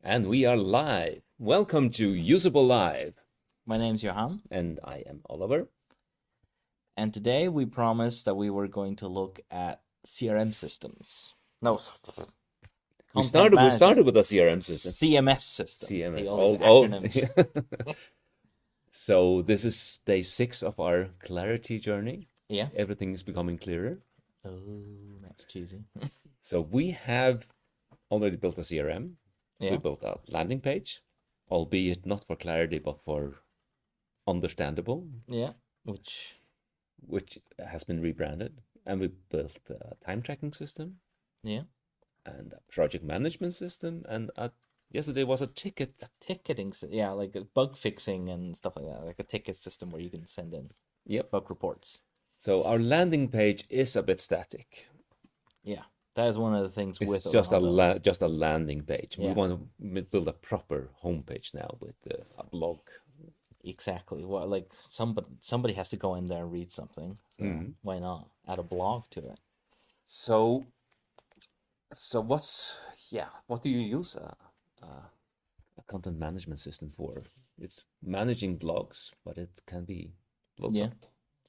And we are live. Welcome to Usable Live. My name's Johann, And I am Ólavur. and today we promised that we were going to look at CRM systems. No, We content started management. with a CRM system. CMS system. CMS. See, all these acronyms. So this is day 6 of our clarity journey. Yeah. Everything is becoming clearer. Oh, that's cheesy. So we have already built a CRM. Yeah. We built a landing page, albeit not for clarity, but for understandable, Yeah. Which has been rebranded. And we built a time tracking system. Yeah. And a project management system, and yesterday was a ticketing. Yeah, like a bug fixing and stuff like that. Like a ticket system where you can send in bug reports. So our landing page is a bit static. Yeah, that is one of the things It's with just Orlando. just a landing page. Yeah. We want to build a proper homepage now with a blog. Exactly. Well, like somebody has to go in there and read something. So why not add a blog to it? So what do you use a content management system for? It's managing blogs, but it can be loads Yeah.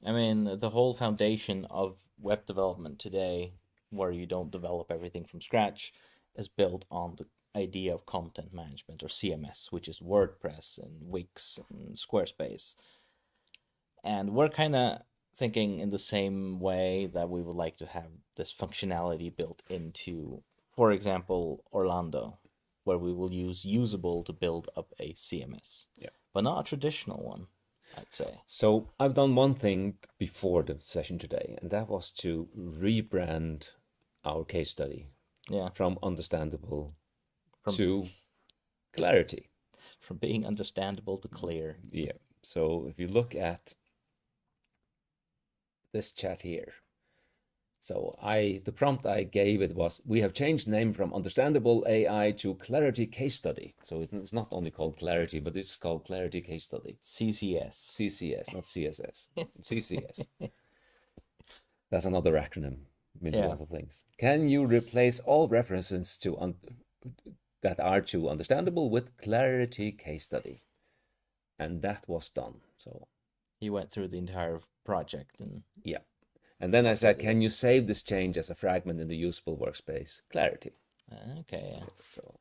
I mean, the whole foundation of web development today, where you don't develop everything from scratch, is built on the idea of content management or CMS, which is WordPress and Wix and Squarespace. And we're kind of thinking in the same way that we would like to have this functionality built into, for example, Orlando, where we will use Usable to build up a CMS. Yeah. But not a traditional one, I'd say. So I've done one thing before the session today, and that was to rebrand our case study. Yeah. From understandable to clarity. From being understandable to clear. Yeah. So if you look at this chat here, so the prompt I gave it was, we have changed name from understandable AI to clarity case study. So it's not only called clarity, but it's called clarity case study. CCS. CCS, not CSS. CCS. That's another acronym. Means a lot of things. Can you replace all references to that are too understandable with clarity case study? And that was done. So he went through the entire project and and then I said, can you save this change as a fragment in the usable workspace? Clarity. Okay. So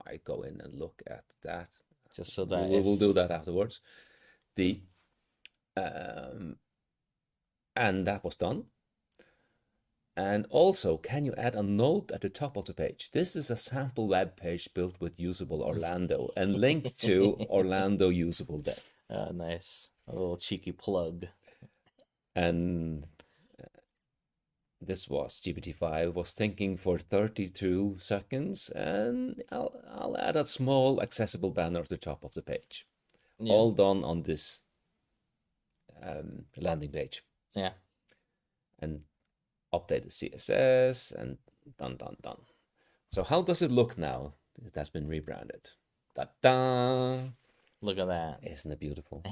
I go in and look at that. Just so that we'll do that afterwards. And that was done. And also, can you add a note at the top of the page? This is a sample web page built with Usable Orlando and linked to Orlando Usable Dev. Nice. A little cheeky plug. And this was GPT-5 was thinking for 32 seconds, and I'll add a small accessible banner at the top of the page. Yeah. All done on this landing page. Yeah. And update the CSS and done. So how does it look now? It has been rebranded. Ta-da! Look at that. Isn't it beautiful?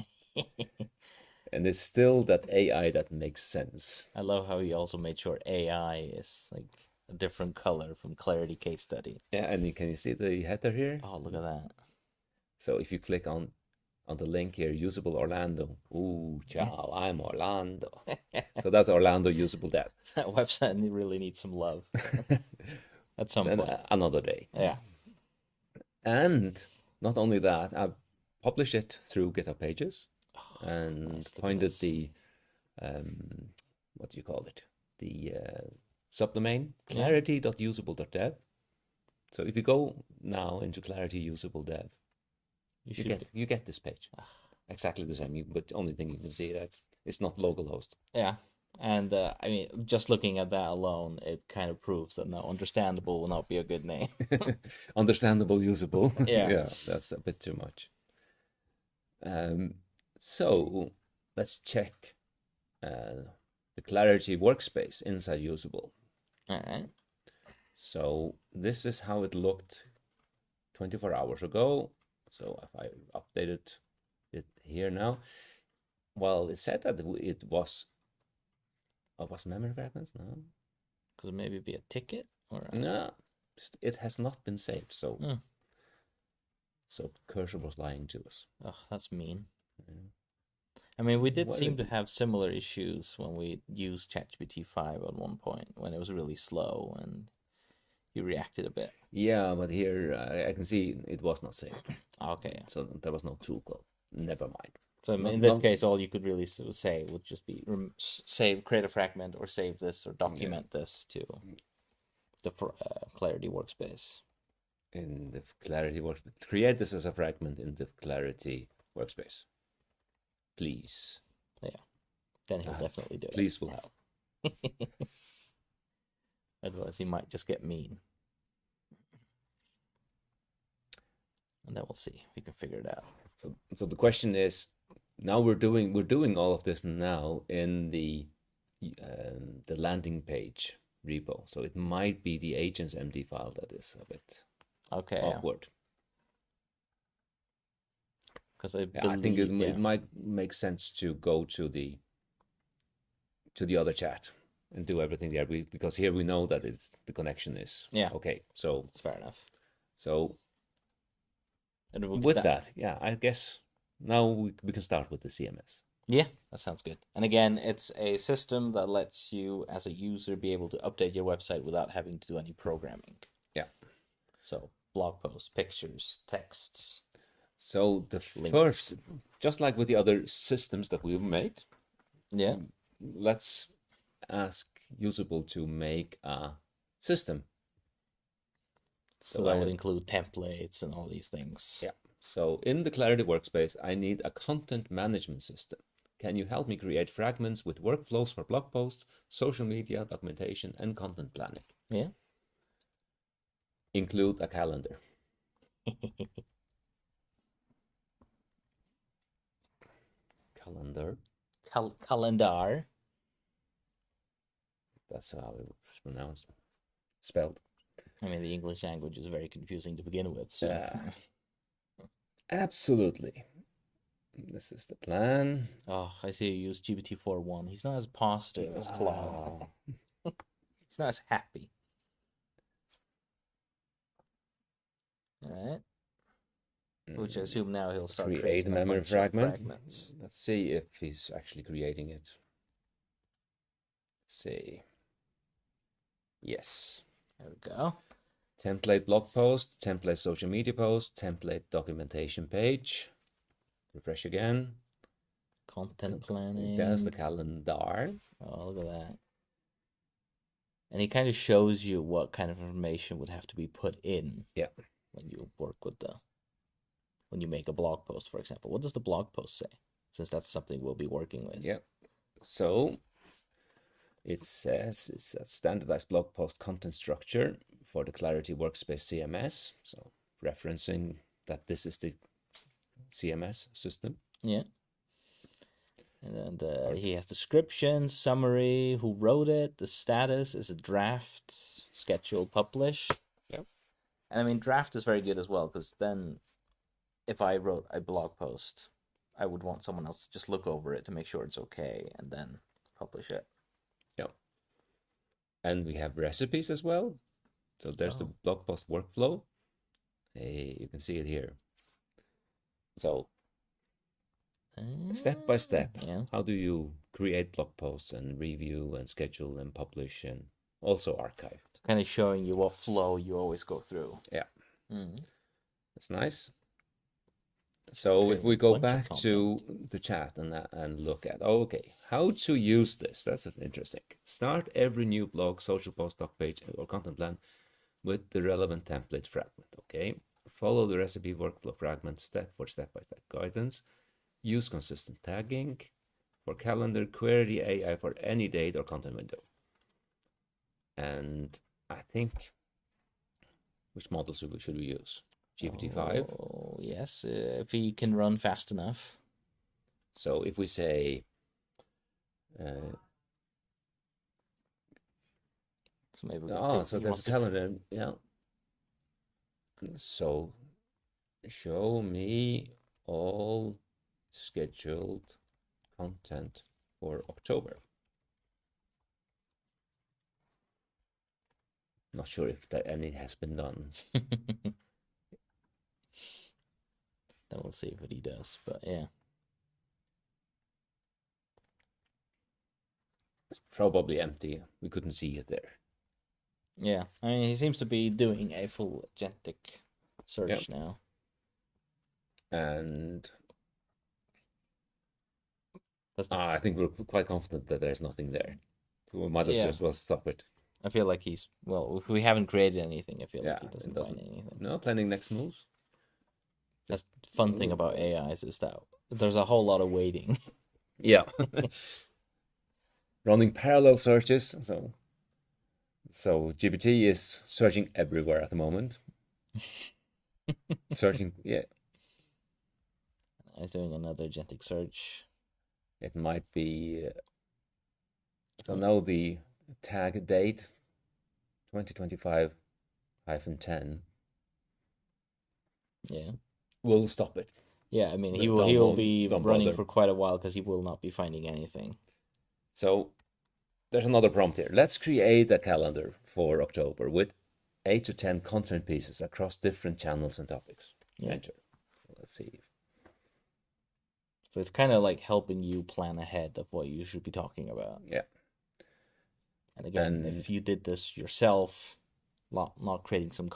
And it's still that AI that makes sense. I love how he also made sure AI is like a different color from Clarity Case Study. Yeah, and can you see the header here? Oh, look at that. So if you click on the link here, Usable Orlando. Ooh, ciao, I'm Orlando. So that's Orlando Usable Dev. That website really needs some love. At some point. Another day. Yeah. And not only that, I've published it through GitHub Pages and pointed the, what do you call it? The subdomain, clarity.usable.dev. So if you go now into clarity usable dev, you get this page. Exactly the same, but the only thing you can see that's it's not localhost. Yeah. And I mean, just looking at that alone, it kind of proves that no, understandable will not be a good name. Understandable, usable. Yeah. Yeah, that's a bit too much. So let's check the Clarity workspace inside Usable. All right. So this is how it looked 24 hours ago. So if I updated it here now, well, it said that it was memory fragments. No, could it maybe be a ticket or no, it has not been saved. So So cursor was lying to us. Oh, that's mean. Yeah. I mean, we did What seem it- to have similar issues when we used ChatGPT 5 at one point, when it was really slow and you reacted a bit. Yeah, but here I can see it was not saved. Okay. So there was no tool call. Never mind. So in this case, all you could really say would just be save, create a fragment, or save this, or document this to the Clarity workspace. In the Clarity workspace, create this as a fragment in the Clarity workspace. Please. Yeah. Then he'll definitely do Please will help. it. Otherwise, he might just get mean. And then we'll see. We can figure it out. So the question is, now we're doing all of this now in the landing page repo. So it might be the agents MD file that is a bit awkward. Because I think it might make sense to go to the other chat and do everything there, because here we know that the connection is okay. So it's fair enough. So we'll with that, I guess now we can start with the CMS. Yeah, that sounds good. And again, it's a system that lets you, as a user, be able to update your website without having to do any programming. Yeah. So blog posts, pictures, texts. So the first, just like with the other systems that we've made, let's ask Usable to make a system. So that would include templates and all these things. Yeah. So in the Clarity workspace, I need a content management system. Can you help me create fragments with workflows for blog posts, social media, documentation, and content planning? Yeah. Include a calendar. Calendar. Calendar. That's how it's pronounced. Spelled. I mean, the English language is very confusing to begin with. So. Absolutely. This is the plan. Oh, I see you use GPT-4.1. He's not as positive as Claude. He's not as happy. All right. Which I assume now he'll start create a memory fragments. Let's see if he's actually creating it. Let's see. Yes. There we go. Template blog post, template social media post, template documentation page. Refresh again. Content planning. There's the calendar. Oh, look at that. And he kind of shows you what kind of information would have to be put in. Yeah. When you work with when you make a blog post, for example. What does the blog post say? Since that's something we'll be working with. Yeah. So it says it's a standardized blog post content structure for the Clarity Workspace CMS. So referencing that this is the CMS system. Yeah. And then he has description, summary, who wrote it, the status is a draft, schedule, publish. Yep. And I mean, draft is very good as well, because then if I wrote a blog post, I would want someone else to just look over it to make sure it's okay and then publish it. Yeah. And we have recipes as well. So there's the blog post workflow. You can see it here. So step by step, how do you create blog posts and review and schedule and publish and also archive? Kind of showing you what flow you always go through. Yeah. Mm-hmm. That's nice. So if we go back to the chat and look at, okay, how to use this. That's interesting. Start every new blog, social post, doc page, or content plan with the relevant template fragment, okay? Follow the recipe workflow fragment step by step guidance. Use consistent tagging. For calendar, query AI for any date or content window. And I think, which model should we use? GPT-5? Oh, yes, if he can run fast enough. So if we say... so maybe so there's a calendar, yeah. So show me all scheduled content for October. Not sure if any has been done. Then we'll see what he does. But yeah. It's probably empty. We couldn't see it there. Yeah. I mean, he seems to be doing a full agentic search now. And I think we're quite confident that there's nothing there. So we might as well stop it. I feel like if we haven't created anything, I feel like he it doesn't find anything. No, planning next moves. That's the fun thing about AIs is that there's a whole lot of waiting. Yeah. Running parallel searches. So GPT is searching everywhere at the moment. Searching, He's doing another agentic search. It might be. So now the tag date 2025-10. Yeah. We'll stop it. Yeah, I mean he will be running for quite a while because he will not be finding anything. So there's another prompt here. Let's create a calendar for October with 8 to 10 content pieces across different channels and topics. Yeah. Enter. Let's see. So it's kind of like helping you plan ahead of what you should be talking about. Yeah. And again, if you did this yourself, not creating some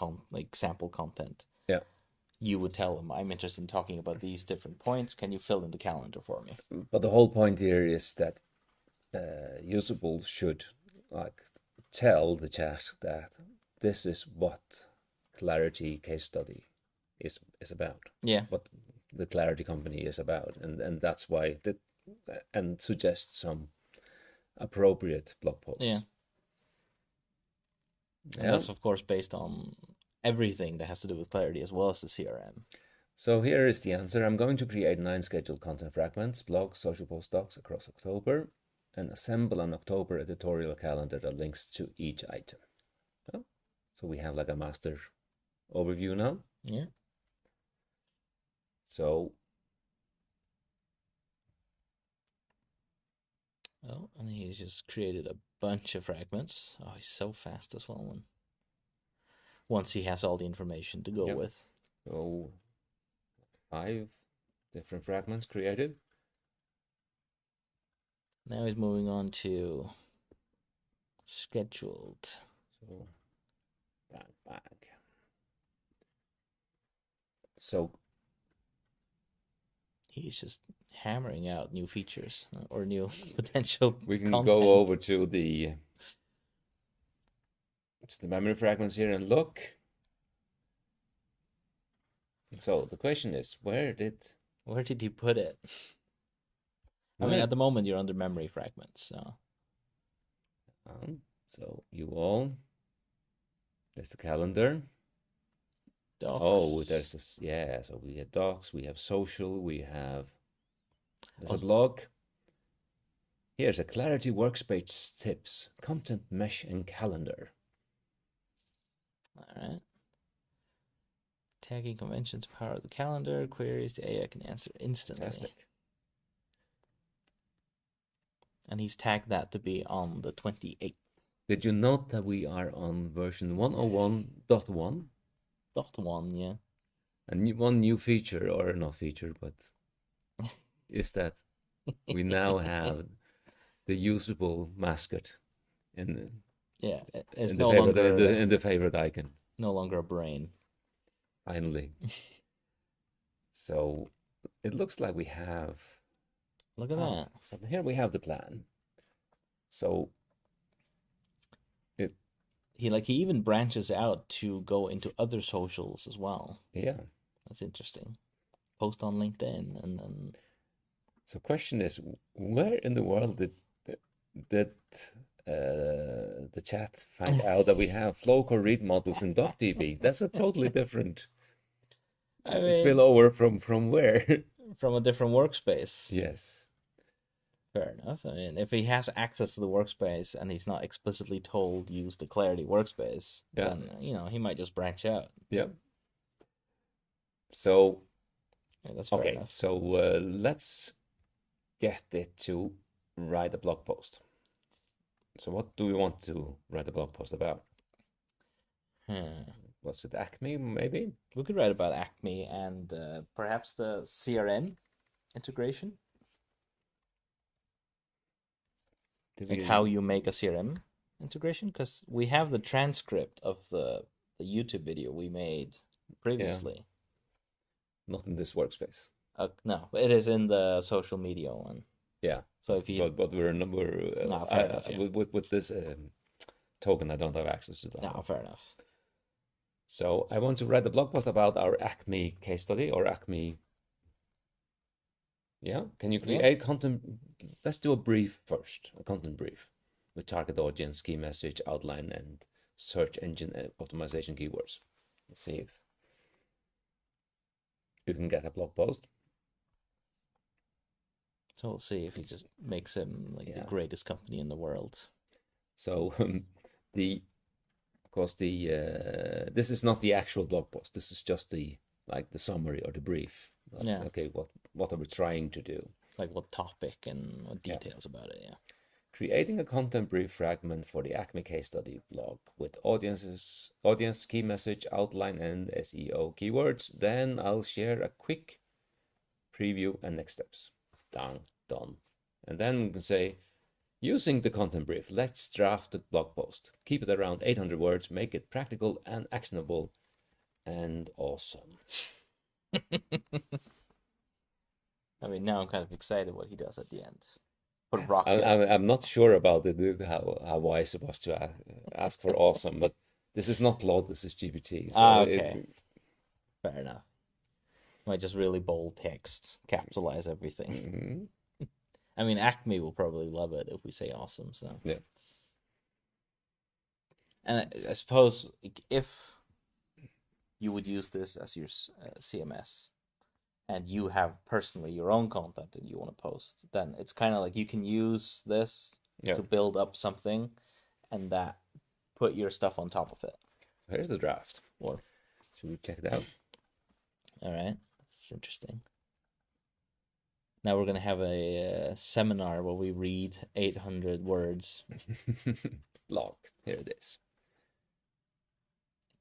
sample content, you would tell him, I'm interested in talking about these different points. Can you fill in the calendar for me? But the whole point here is that Usable should tell the chat that this is what Clarity case study is about. Yeah. What the Clarity company is about, and that's why and suggest some appropriate blog posts. Yeah. And that's of course based on everything that has to do with Clarity as well as the CRM. So here is the answer. I'm going to create 9 scheduled content fragments, blogs, social post docs across October, and assemble an October editorial calendar that links to each item. So we have like a master overview now. Yeah. So. Oh, and he's just created a bunch of fragments. Oh, he's so fast as well. Once he has all the information to go with. So 5 different fragments created. Now he's moving on to scheduled. So back. So he's just hammering out new features or new potential. We can content. go over to the memory fragments here and look. So the question is, where did he put it? I mean, at the moment you're under memory fragments, so. So you all. There's the calendar. Docs. Oh, there's this. Yeah, so we have docs, we have social, there's a blog. Here's a Clarity workspace tips, content mesh and calendar. All right. Tagging conventions power the calendar. Queries the AI can answer instantly. Fantastic. And he's tagged that to be on the 28th. Did you note that we are on version 101.1? .1, yeah. And one new feature, or not feature, but is that we now have the usable mascot in the favorite icon. No longer a brain. Finally. So it looks like we have. Look at that. So here we have the plan. So he even branches out to go into other socials as well. Yeah. That's interesting. Post on LinkedIn and then. So question is, where in the world did the chat find out that we have flow core read models in DocDB? That's a totally different spillover from where? From a different workspace. Yes. Fair enough. I mean, if he has access to the workspace and he's not explicitly told use the Clarity workspace, then he might just branch out. Yeah. So. Yeah, that's fair enough. So let's get it to write a blog post. So what do we want to write a blog post about? what's it, Acme maybe? We could write about Acme and perhaps the CRM integration, like how you make a CRM integration, because we have the transcript of the YouTube video we made previously. Not in this workspace. No, it is in the social media one. Yeah. So if you but we're fair enough, yeah. with this token, I don't have access to that. No, fair enough. So I want to write a blog post about our Acme case study or Acme. Yeah, can you create content? Let's do a brief first, a content brief with target audience, key message, outline, and search engine optimization keywords. Let's see if you can get a blog post. So we'll see if he just makes him like the greatest company in the world. So of course this is not the actual blog post. This is just the summary or the brief. That's, okay, what are we trying to do? Like what topic and what details about it, yeah. Creating a content brief fragment for the Acme case study blog with audience, key message, outline, and SEO keywords. Then I'll share a quick preview and next steps. Done. And then we can say, using the content brief, let's draft the blog post. Keep it around 800 words, make it practical and actionable and awesome. I mean, now I'm kind of excited what he does at the end. Put I'm not sure about it, how I supposed to ask for awesome, but this is not Claude, this is GPT. So okay. Fair enough. Might just really bold text, capitalize everything. Mm-hmm. I mean, Acme will probably love it if we say awesome. So yeah. And I suppose if you would use this as your CMS, and you have personally your own content that you want to post, then it's kind of like you can use this to build up something, and that put your stuff on top of it. Here's the draft. Or should we check it out? All right. It's interesting. Now we're going to have a seminar where we read 800 words. Log. Here it is.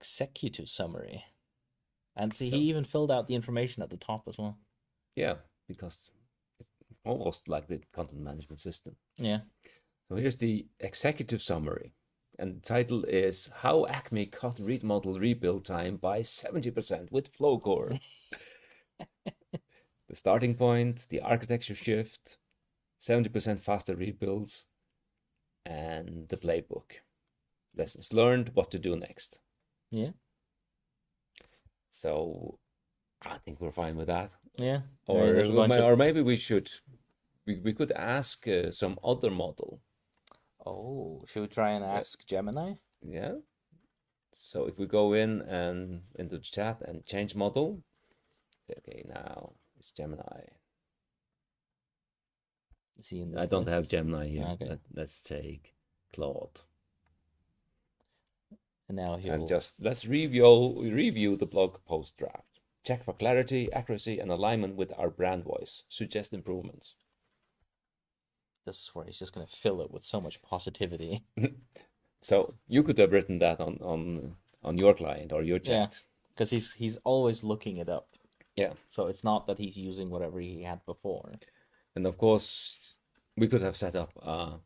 Executive summary. And see, he even filled out the information at the top as well. Yeah, because it's almost like the content management system. Yeah. So here's the executive summary. And the title is How Acme Cut Read Model Rebuild Time by 70% with Flowcore. The starting point, the architecture shift, 70% faster rebuilds, and the playbook. Lessons learned, what to do next. Yeah. So I think we're fine with that. Yeah. Or maybe we could ask some other model. Oh, should we try and ask Gemini? Yeah. So if we go in and into the chat and change model, okay, now it's Gemini. Is he in this I don't have Gemini here. Okay. Let's take Claude. And now let's review the blog post draft. Check for clarity, accuracy, and alignment with our brand voice. Suggest improvements. This is where he's just going to fill it with so much positivity. So you could have written that on your client or your chat. Yeah, because he's always looking it up. Yeah. So it's not that he's using whatever he had before. And of course, we could have set up a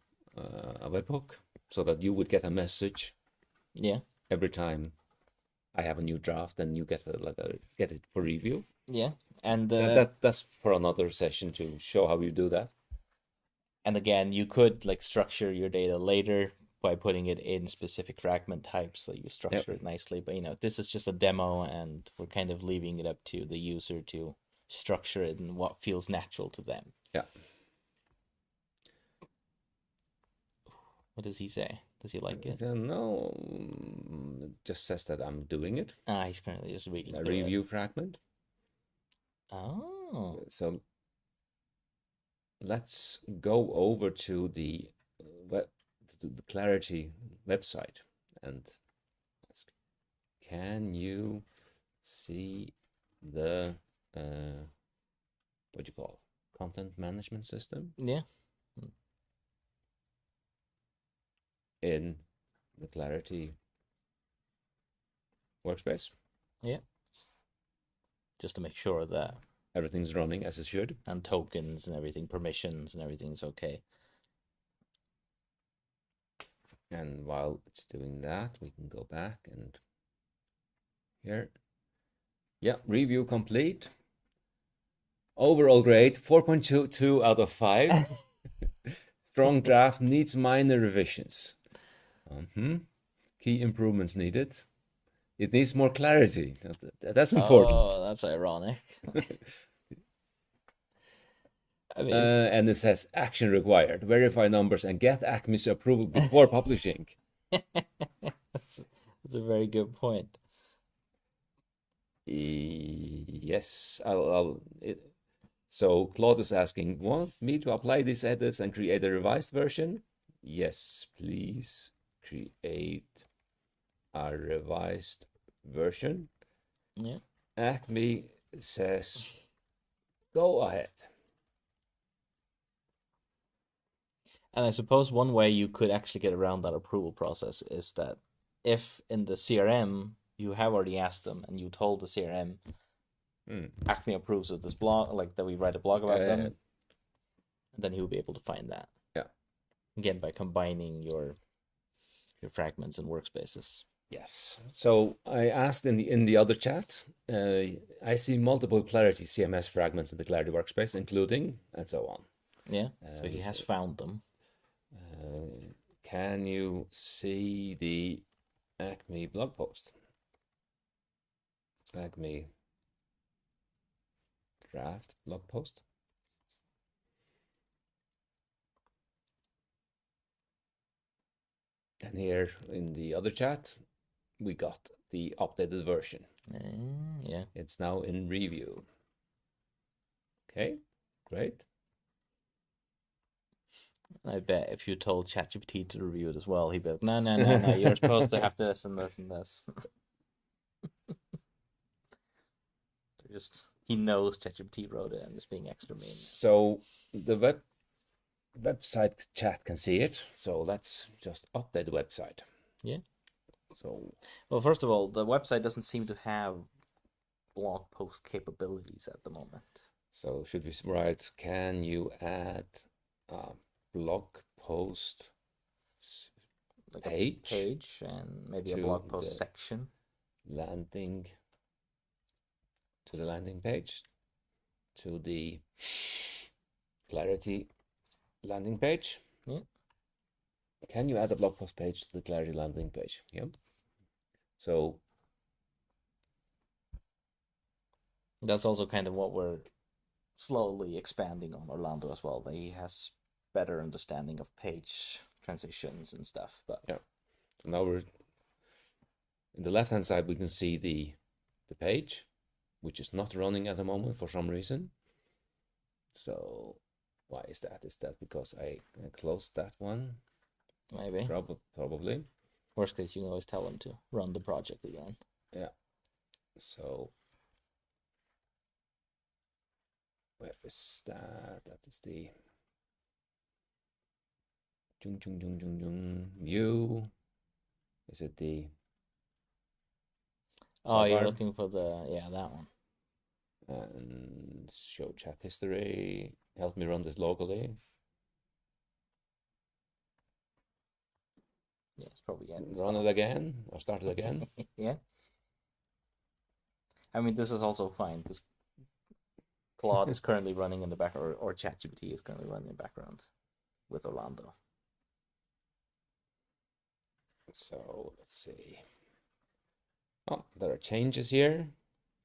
webhook so that you would get a message. Yeah. Every time I have a new draft, and you get it for review. Yeah, and that's for another session to show how you do that. And again, you could structure your data later by putting it in specific fragment types, so you structure it nicely. But this is just a demo, and we're kind of leaving it up to the user to structure it in what feels natural to them. Yeah. What does he say? Does he like it? No, it just says that I'm doing it. He's currently just reading a review fragment. Oh. So let's go over to the Clarity website and ask, can you see the what do you call it? Content management system? Yeah. In the Clarity workspace. Yeah. Just to make sure that Everything's running as it should. and tokens and everything, permissions and everything's okay. And while it's doing that, we can go back and here. Yeah, review complete. Overall grade 4.22 out of 5. Strong draft needs minor revisions. Key improvements needed. It needs more clarity. That's important. Oh, that's ironic. I mean, And it says action required. Verify numbers and get Acme's approval before publishing. that's a very good point. Yes, so Claude is asking, want me to apply these edits and create a revised version? Yes, please create a revised version. Yeah. Acme says, go ahead. And I suppose one way you could actually get around that approval process is that if in the CRM you have already asked them and you told the CRM Acme approves of this blog, like that we write a blog about them, then he will be able to find that. Yeah. Again, by combining your fragments and workspaces. Yes. So I asked in the other chat, I see multiple Clarity CMS fragments in the Clarity workspace, including and so on. Yeah. So he has found them. Can you see the Acme blog post? Acme draft blog post. And here in the other chat, we got the updated version. Yeah. It's now in review. Okay, great. I bet if you told ChatGPT to review it as well, he'd be like, no, you're supposed to have this and this and this. He knows ChatGPT wrote it and is being extra mean. So the website chat can see it. So let's just update the website. Yeah. So, well, first of all, the website doesn't seem to have blog post capabilities at the moment. So should we write, can you add a blog post like page? A page and maybe a blog post section. To the landing page, to the Clarity landing page. Yeah. Can you add a blog post page to the Clarity landing page? Yeah. So that's also kind of what we're slowly expanding on Orlando as well. That he has better understanding of page transitions and stuff. But yeah. So now we're in the left-hand side. We can see the page, which is not running at the moment for some reason. So why is that? Is that because I closed that one? Maybe. Probably. Worst case, you can always tell him to run the project again. Yeah. So where is that? That is the view. Is it the? Oh, you're looking for that one. And show chat history. Help me run this locally. Yeah, it's probably run it again or start it again. Yeah. I mean, this is also fine because Claude is currently running in the background, or ChatGPT is currently running in the background with Orlando. So let's see. Oh, there are changes here.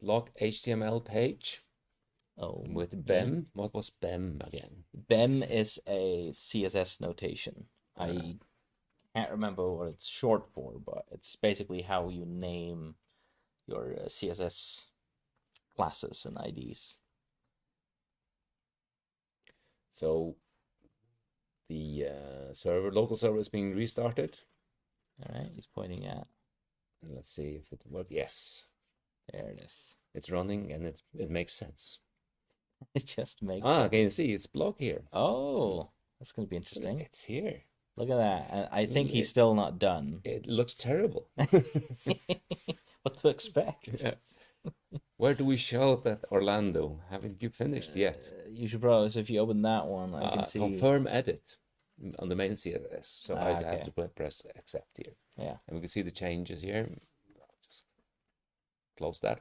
Blog HTML page. Oh, with BEM. Yeah. What was BEM again? BEM is a CSS notation. I can't remember what it's short for, but it's basically how you name your CSS classes and IDs. So the local server is being restarted. All right, he's pointing at. And let's see if it works. Yes. There it is. It's running and it makes sense. It just makes sense. Can you see it's blog here? Oh, that's going to be interesting. It's here. Look at that. I think he's still not done. It looks terrible. What to expect? Yeah. Where do we show that Orlando? Haven't you finished yet? You should probably, so if you open that one, I can see. Confirm edit on the main CSS. So I have Okay. to press accept here. Yeah. And we can see the changes here. Just close that.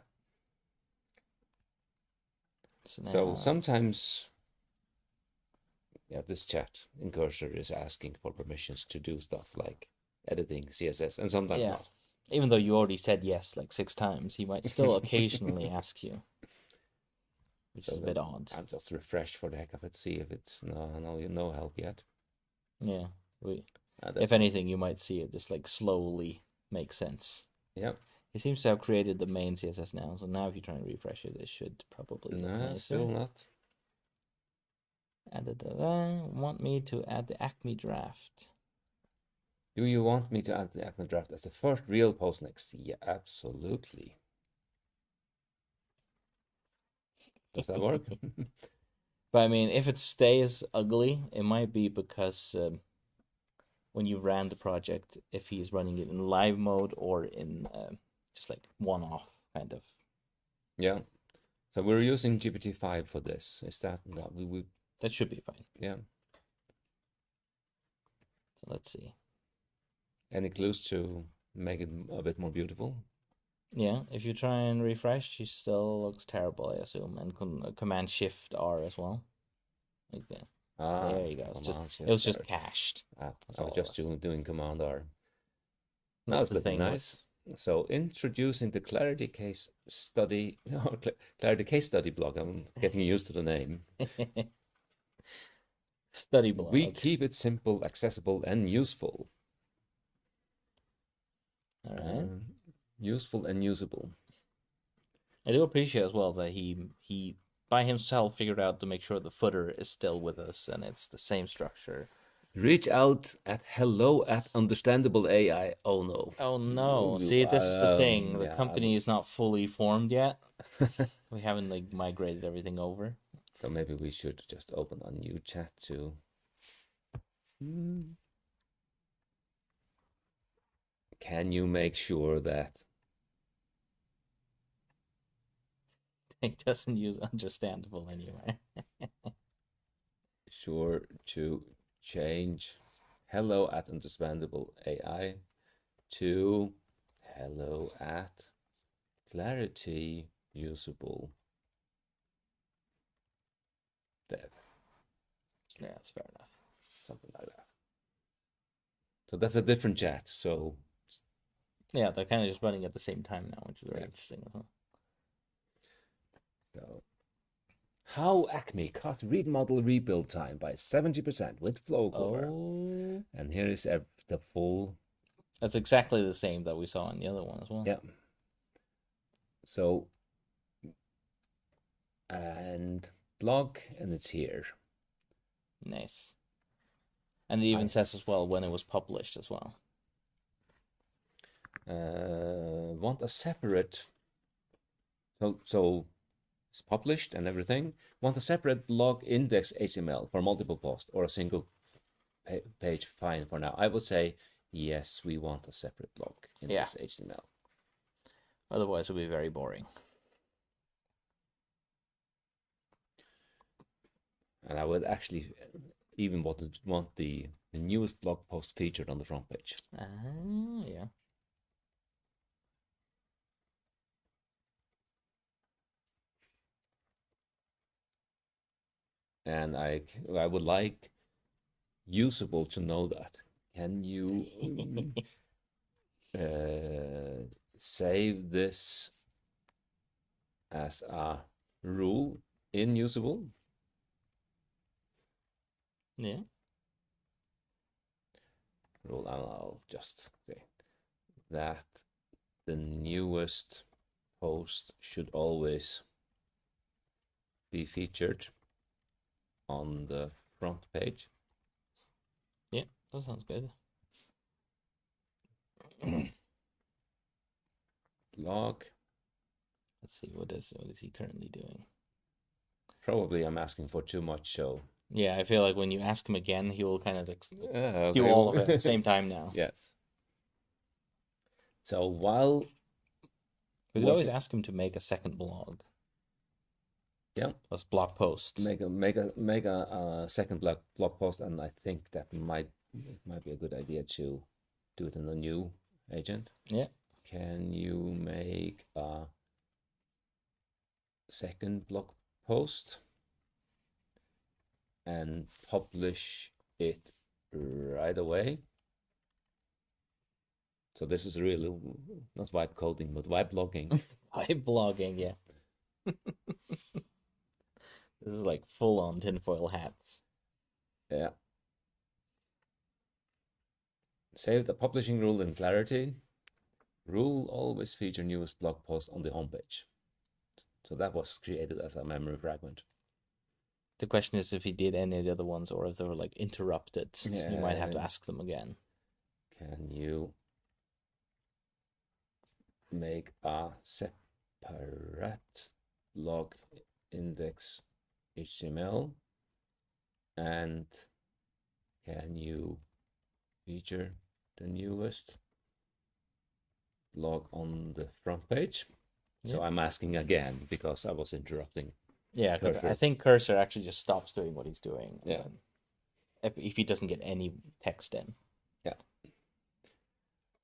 So sometimes, yeah, this chat in Cursor is asking for permissions to do stuff like editing CSS, and sometimes not. Even though you already said yes like 6 times, he might still occasionally ask you, which is a bit odd. I'll just refresh for the heck of it, see if it's no help yet. Yeah, if anything, you might see it just like slowly make sense. Yeah. He seems to have created the main CSS now, so now if you try and refresh it, it should probably look nicer. Still not. Want me to add the Acme draft? Do you want me to add the Acme draft as the first real post next? Yeah, absolutely. Does that work? But I mean, if it stays ugly, it might be because when you ran the project, if he's running it in live mode or in just like one-off kind of. Yeah. So we're using GPT-5 for this. Is that no? That should be fine. Yeah. So let's see. Any clues to make it a bit more beautiful? Yeah, if you try and refresh, she still looks terrible, I assume, and Command Shift R as well. Okay. There you go. It was just cached. I was just doing Command R. Now it's looking nice. So introducing the Clarity case study, Clarity case study blog. I'm getting used to the name. Study blog. We keep it simple, accessible, and useful. All right. Useful and usable. I do appreciate as well that he by himself figured out to make sure the footer is still with us and it's the same structure. Reach out at hello@understandable AI. Oh no. Oh no. See, this is the thing. The company is not fully formed yet. We haven't like migrated everything over. So maybe we should just open a new chat too. Can you make sure that it doesn't use understandable anyway? Sure to change hello@understandable AI to hello@clarity usable dev. Yeah, that's fair enough. Something like that. So that's a different chat. So yeah, they're kind of just running at the same time now, which is very interesting as well. So, how Acme cut read model rebuild time by 70% with flow cover. Oh. And here is the full. That's exactly the same that we saw in the other one as well. Yeah. So, and blog, and it's here. Nice. And it even says as well when it was published as well. Want a separate. So it's published and everything. Want a separate blog index HTML for multiple posts or a single page? Fine for now. I would say yes. We want a separate blog index HTML. Otherwise, it would be very boring. And I would actually even want the newest blog post featured on the front page. Yeah. And I would like usable to know that. Can you save this as a rule in usable? Yeah. Rule, I'll just say that the newest post should always be featured on the front page. Yeah, that sounds good. Blog. Let's see, what is he currently doing? Probably I'm asking for too much, so. Yeah, I feel like when you ask him again, he will kind of do all of it at the same time now. Yes. So while We could always ask him to make a second blog. Yeah. As blog post. Make a second blog post, and I think that might be a good idea to do it in a new agent. Yeah. Can you make a second blog post and publish it right away? So this is really not vibe coding, but vibe blogging. Vibe blogging, yeah. This is like full on tinfoil hats. Yeah. Save the publishing rule in Clarity. Rule always feature newest blog post on the homepage. So that was created as a memory fragment. The question is if he did any of the other ones or if they were like interrupted. Yeah. So you might have to ask them again. Can you make a separate blog index HTML, and can you feature the newest blog on the front page? So I'm asking again because I was interrupting. Yeah, because I think Cursor actually just stops doing what he's doing. Yeah. If he doesn't get any text in. Yeah.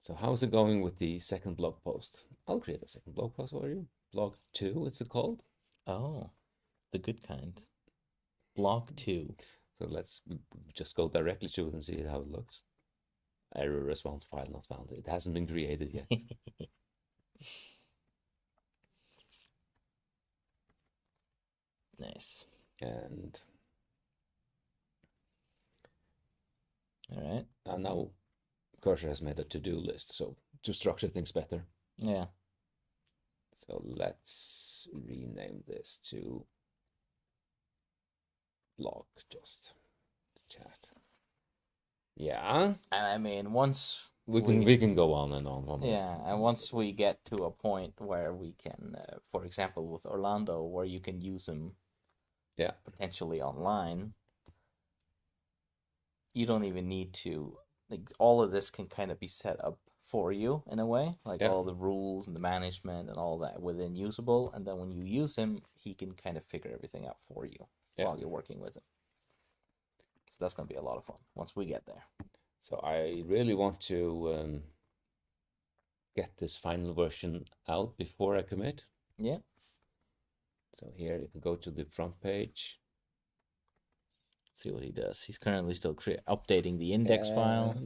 So how's it going with the second blog post? I'll create a second blog post for you. Blog 2, it's called. Oh, the good kind. Blog 2. So let's just go directly to it and see how it looks. Error response file not found. It hasn't been created yet. Nice. And all right. And now Cursor has made a to-do list, so to structure things better. Yeah. So let's rename this to blog, just chat. Yeah. And I mean, once we can go on and on. Yeah, and once we get to a point where we can, for example, with Orlando, where you can use him, potentially online, you don't even need to, like, all of this can kind of be set up for you in a way, like all the rules and the management and all that within Usable, and then when you use him, he can kind of figure everything out for you while you're working with him. So that's going to be a lot of fun once we get there. So I really want to get this final version out before I commit. Yeah. So here you can go to the front page. See what he does. He's currently still updating the index file.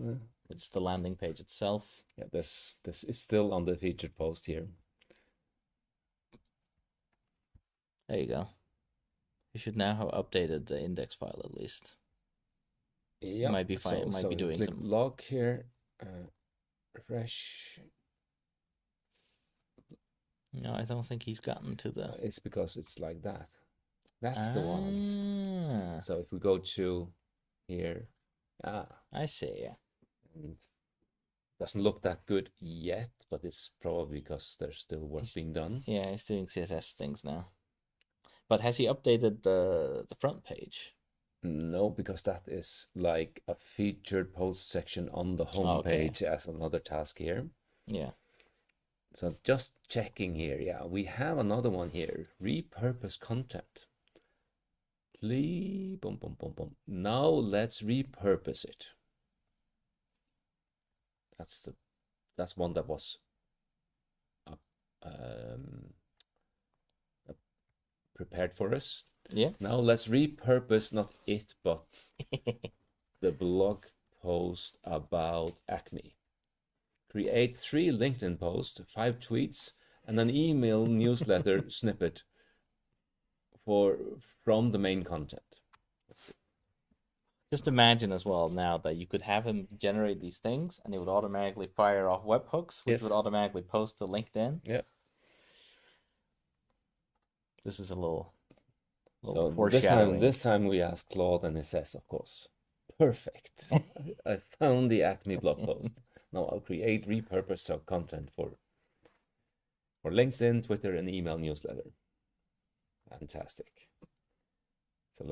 It's the landing page itself. Yeah, this is still on the featured post here. There you go. You should now have updated the index file at least. Yeah, might be fine. Might be doing click some log here. Refresh. No, I don't think he's gotten to the. It's because it's like that. That's the one. So if we go to here, I see. Yeah. And doesn't look that good yet, but it's probably because there's still work being done. Yeah, he's doing CSS things now. But has he updated the front page? No, because that is like a featured post section on the home page as another task here. Yeah. So just checking here. Yeah, we have another one here. Repurpose content. Boom, boom, boom, boom. Now let's repurpose it. That's one that was prepared for us. Yeah. Now let's repurpose not it, but the blog post about Acme. Create 3 LinkedIn posts, 5 tweets, and an email newsletter snippet from the main content. Just imagine as well now that you could have him generate these things and it would automatically fire off webhooks, which would automatically post to LinkedIn. Yeah. This is a little so foreshadowing. this time we ask Claude and he says, of course, perfect. I found the Acme blog post. Now I'll create repurpose content for LinkedIn, Twitter, and email newsletter. Fantastic. So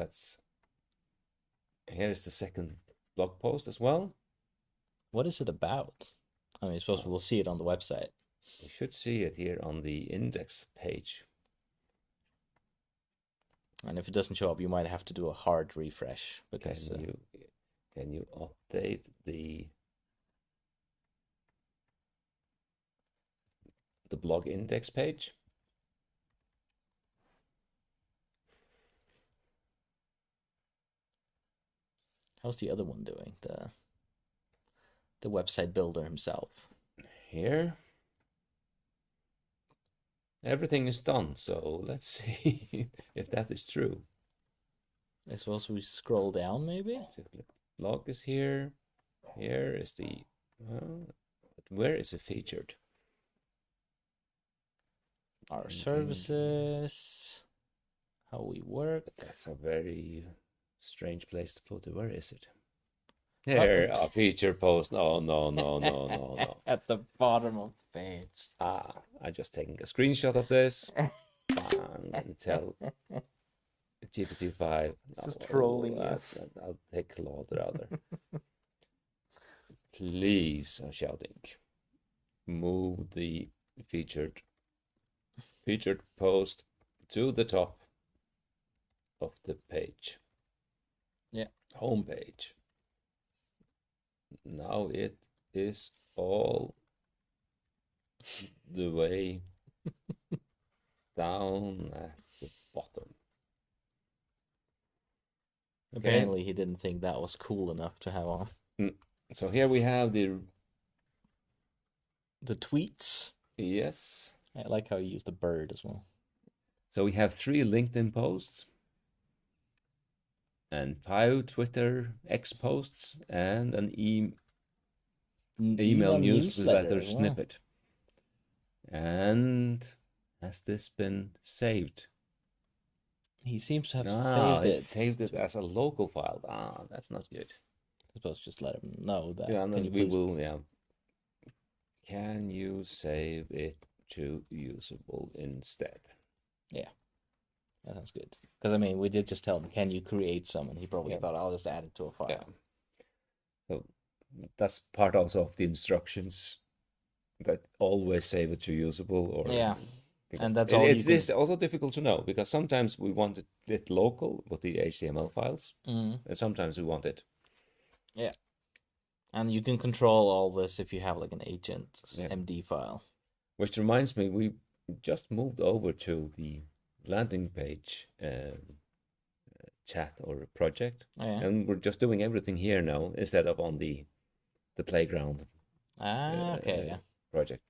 here's the second blog post as well. What is it about? I mean, I suppose we'll see it on the website. You should see it here on the index page. And if it doesn't show up, you might have to do a hard refresh because Can you update the blog index page? how's the other one doing? The website builder himself. Here. Everything is done, so let's see if that is true. I suppose we scroll down maybe? So blog is here. Here is the where is it featured? Our services, how we work. That's a very strange place to put it. Where is it? Here, a feature post. No. At the bottom of the page. I'm just taking a screenshot of this and tell GPT-5. Just trolling you. I'll take Claude rather. Please, I'm shouting. Move the featured post to the top of the page. Yeah. Home page. Now it is all the way down at the bottom. Apparently he didn't think that was cool enough to have on. So here we have the tweets. Yes. I like how you use the bird as well. So we have 3 LinkedIn posts and 5 Twitter X posts and an email newsletter snippet. And has this been saved? He seems to have saved it. It saved it as a local file. That's not good. I suppose just let him know that. Yeah, and we will. Yeah. Can you save it to usable instead? Yeah, that sounds good. Because I mean, we did just tell him, "Can you create some?" And he probably thought, "I'll just add it to a file." Yeah. So that's part also of the instructions that always save it to usable. Or yeah. And that's all. It's also difficult to know because sometimes we want it local with the HTML files, and sometimes we want it. Yeah, and you can control all this if you have like an agent MD file. Which reminds me, we just moved over to the landing page chat or project, and we're just doing everything here now instead of on the playground. Project.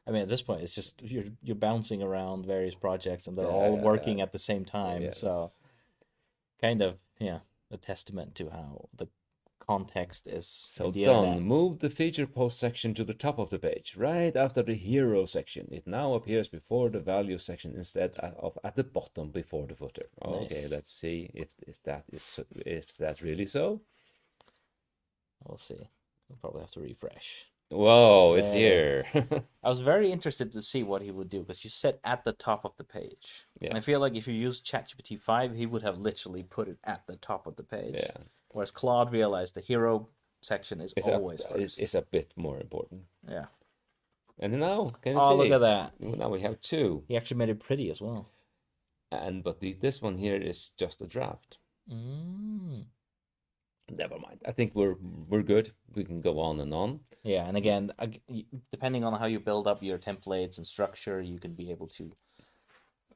I mean, at this point, it's just you're bouncing around various projects, and they're all working at the same time. Yes. So, kind of, a testament to how the context is. So done. Move the feature post section to the top of the page, right after the hero section. It now appears before the value section instead of at the bottom before the footer. Okay, nice. Let's see if that really so. We'll see. We'll probably have to refresh. Whoa, it's here. I was very interested to see what he would do because you said at the top of the page. Yeah. And I feel like if you use ChatGPT 5, he would have literally put it at the top of the page. Yeah. Whereas Claude realized the hero section is always first. It's a bit more important. Yeah. And now, can you see? Oh, look at that. Now we have 2. He actually made it pretty as well. But this one here is just a draft. Never mind. I think we're good. We can go on and on. Yeah, and again, depending on how you build up your templates and structure, you can be able to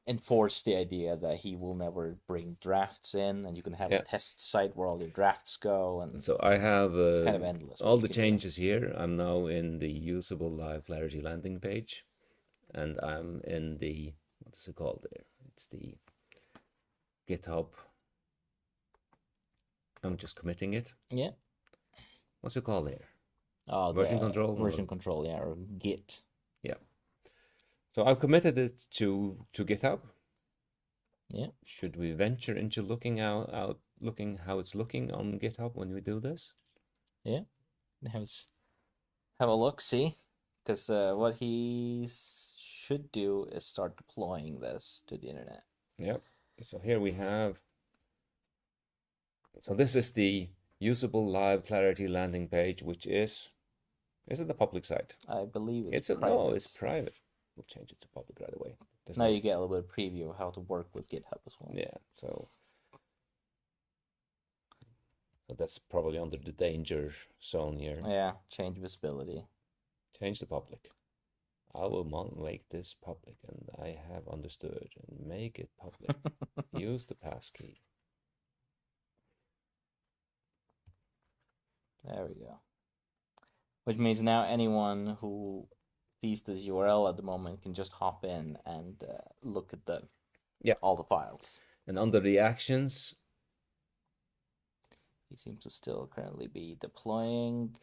enforce the idea that he will never bring drafts in, and you can have a test site where all your drafts go. And so I have it's kind of endless. All the changes here. I'm now in the usable live Clarity landing page, and I'm in the what's it called there? It's the GitHub. I'm just committing it. Yeah. What's it called there? Oh, version control. Version control, yeah, or Git. Yeah. So I've committed it to GitHub. Yeah. Should we venture into looking looking how it's looking on GitHub when we do this? Yeah. Have a look, see, because what he should do is start deploying this to the internet. Yep. So here we have. So this is the usable live Clarity landing page, which is Is it the public site? I believe it's No, private. it's private. We'll change it to public right away. There's Now no, you get a little bit of preview of how to work with GitHub as well. yeah, so that's probably under the danger zone here. Yeah, change visibility. Change the public. I will make this public, and I have understood, and make it public. Use the passkey. There we go. Which means now anyone who sees this URL at the moment can just hop in and look at all the files. And under the actions, He seems to still currently be deploying.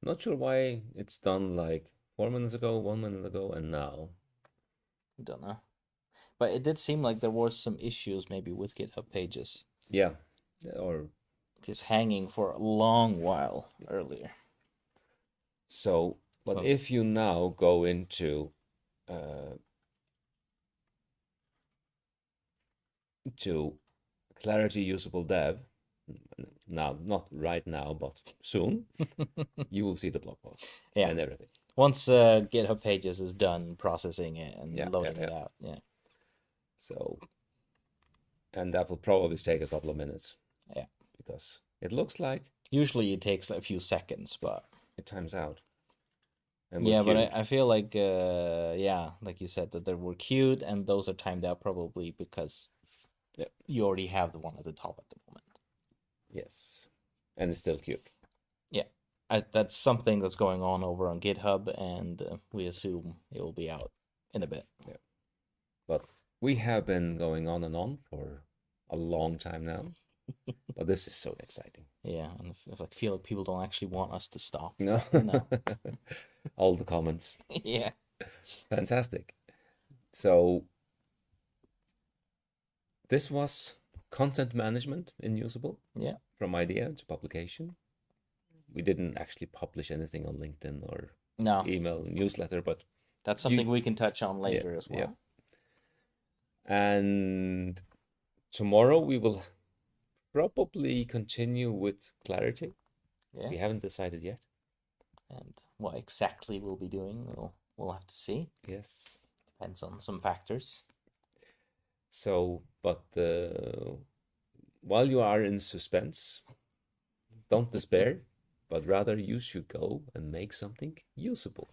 not sure why it's done like 4 minutes ago, 1 minute ago, and now. Don't know. But it did seem like there was some issues maybe with GitHub pages. Yeah, or Just hanging for a long while earlier. so. But if you now go into to Clarity Usable Dev, now, not right now, but soon, you will see the blog post and everything. Once GitHub Pages is done processing it and loading it out, So, and that will probably take a couple of minutes. Yeah. Because it looks like usually it takes a few seconds, but it times out. And but I feel like like you said, that they were queued and those are timed out probably because you already have the one at the top at the moment. Yes, and it's still queued. Yeah, that's something that's going on over on GitHub, and we assume it will be out in a bit. Yeah, but we have been going on and on for a long time now. But this is so exciting. Yeah, and I feel like people don't actually want us to stop. No. All the comments. Yeah. Fantastic. So this was content management in Usable. Yeah. From idea to publication. We didn't actually publish anything on LinkedIn or email newsletter, but that's something we can touch on later as well. Yeah. And tomorrow we will probably continue with Clarity. Yeah. We haven't decided yet. And what exactly we'll be doing, we'll have to see. Yes. Depends on some factors. So, but while you are in suspense, don't despair, but rather you should go and make something usable.